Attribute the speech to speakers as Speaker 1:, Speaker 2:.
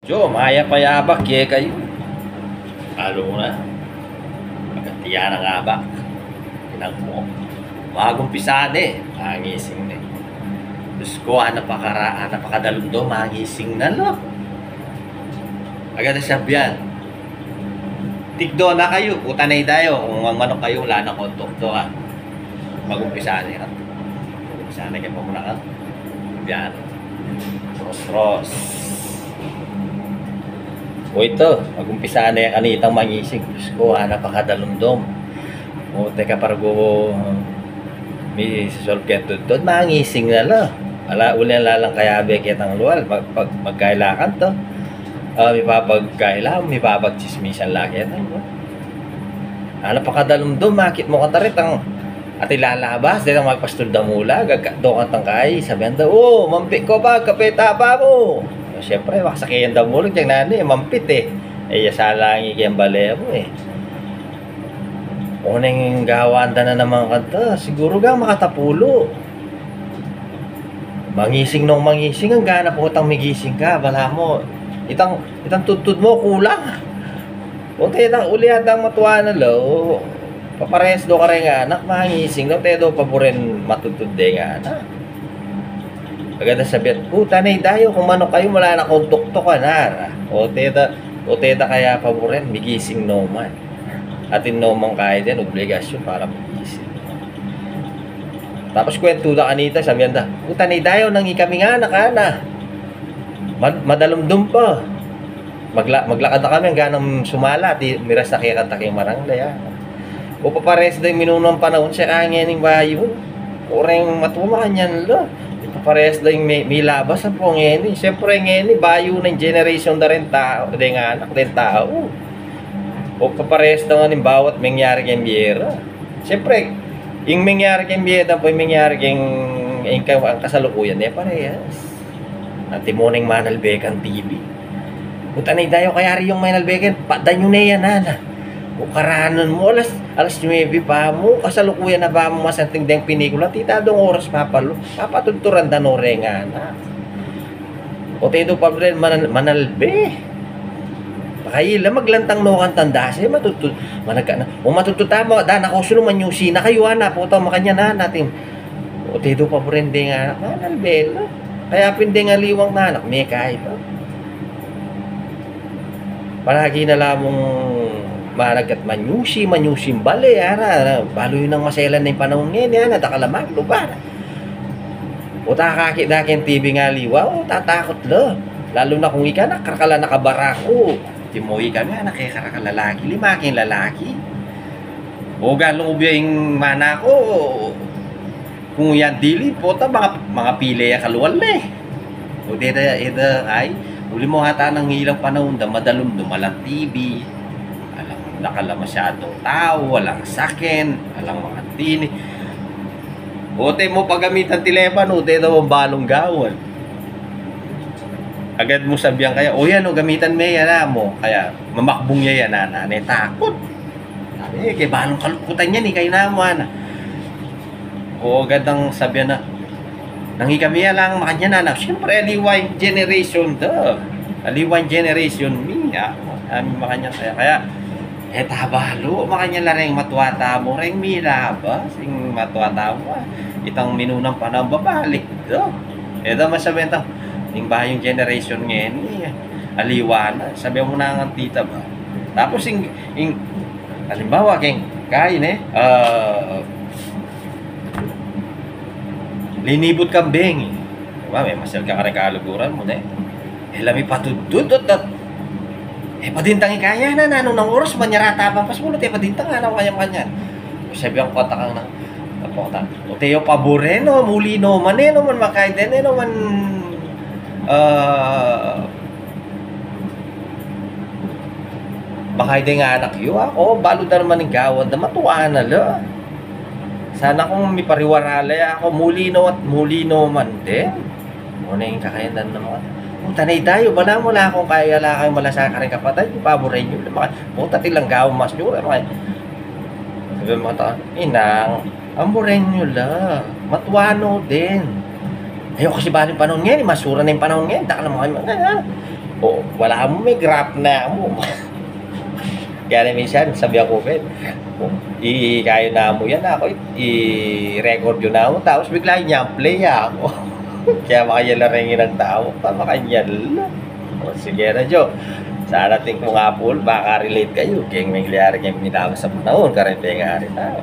Speaker 1: Jo, maya payabak ye kayo. Lalo na. Magkatiya na nga ba? Tinang mo. Magumpisa eh. Mangising na eh. Diyos ko, napakadalundo, mangising na lo. Agad na sabihan. Tigdo na kayo, puta na tayo. Kung manok kayo, wala na kontok to ha. Magumpisa na. Magumpisa na kayo pa muna ka. Yan. Ros. O ito, mag-umpisa na yung kanitang mangising. Diyos ko, napakadalundom. O teka, pargo may solve ka doon, mangising na lang. Uli na lang kaya beketang luwal. Magkailakan to. May papagkailakan, may papagchismisan lagi. Napakadalundom, makit mo katarit ang at ilalabas, dahil ang magpastol da mula, gagkado kang tangkay, sabihan daw, mampik ko ba, kapeta pa mo. Siyempre, makasakyan daw mo lang dyan nani, mampit eh. Salangi kayang balaya mo eh. Unang gawanda na naman kanta, siguro ga makatapulo. Mangising nung mangising, ang gana po utang migising ka, bala mo. Itang tutod mo, kulang. O tayo, uli atang matuwa na lo. Papares do ka rin nga anak, mangising daw, tayo paborin matutod din nga anak. Agad na sabihan, puta na dayo, kung manok kayo, wala na kung tuktok ka na. O teta kaya paborin, migising noman. Atin noman kaya din, obligasyon para migising. Tapos kwento da kanita, sabihan da, puta na dayo, nang ikami nga anak ka na. Madalumdum pa. Maglakad na kami, hanggang sumala, miras na kaya kanta kayong marangla yan. O papares da yung minunong panahon siya kanya ng bayo. Kurang matuwa kanyan lo. Papares da yung may labas ang po ngayon. Siyempre ngayon, bayo ng generation na rin tao. Hindi nga anak din tao. O papares da nga ng bawat mangyari kayong biyera. Siyempre, yung mangyari kayong biyera po yung mangyari kayong kasalukuyan niya parehas. Antimoning Manalbekan TV. Putanay tayo kaya rin yung Manalbekan. Padan nyo na yan, nana. O karanan mo, alas 9 pa mo, kasalukuyan na ba mo masanting deng pinikula, tita dong oras papalo, papatunturan da no renga na. O tayo pa rin manalbe. Pakayila, maglantang no kang tanda siya, managka na. O matututama, dana ko suluman yung sina kayo, po ito, makanya na natin. O tayo pa rin din nga, manalbe, no? Kaya pindi nga liwang na anak, may kahit, no? Palagi na lamang managat manyusim bale, balo yun ang maselan na yung panahon ngayon, natakamag, lupa. O takakit-dakin TV nga liwa, o tatakot lo. Lalo na kung ika nakakala nakabarako. Timoy ka nga, nakikarakala lalaki, limaking lalaki. O galong ubya yung mana ko, kung yan dili po, mga pili ya kaluwal na eh. O dito ay, uli mo hata ng ilang panahon, madalom dumalang TV, nakala masyadong tao, walang sakin, walang mga tini. Ote mo paggamitan telepono, ote daw ang balong gawon. Agad mo sabihan kaya, o yan o, gamitan mo yan mo. Kaya mamakbong niya yan, nanay, takot. Sabi, kaya balong kalukutan yan, kayo na mo, O agad ang sabihan na, nangi kami lang makanya na. Siyempre, aliway generation to. Aliway generation, miya. Makanya kaya, tabalo, makanya lareng matuwata mo, reng milabas, yung matuwata mo, itang minunang panahon babalik, do. Ito masabihin ito, yung bayong generation ngayon, aliwana, sabi mo na ang tita ba. Tapos, halimbawa, kain linibot kambing, diba, may masal ka kaluguran mo, lami patududot, padintang ikaya na nung oras manyarata pang pasmulot padintang ano kanya-kanya. Sabi ang kota kang nang kota. O tayo paboreno muli no maneno man makaiden no man makaiden nga anak yo ako balod na naman ng gawad na matuwa na lo. Sana kung may pariwarala ako muli no man din. Muna yung kakayanan naman. Tanay tayo, wala mo lang kung kaya lang kayo malasa ka rin kapatay, paborin nyo. Puta tilang gawang mas nyo. Sabi mo ito, inang, amurin nyo lang. Matuwano din. Ayaw kasi ba yung panahon ngayon, masura na yung panahon ngayon. Taka naman kayo. O, wala mo may graph na mo. Kaya na minsan, sabi ako, Ben, kayo na mo yan ako, i-record yun na mo, tapos bigla niya play ako. Kaya makayalarengin ng tao, pamakanyal. O, sige na, Jo. Sana ting kung nga po, baka relate kayo. Kaya nangyayari kayong minama sa panahon, karente nga rin tao.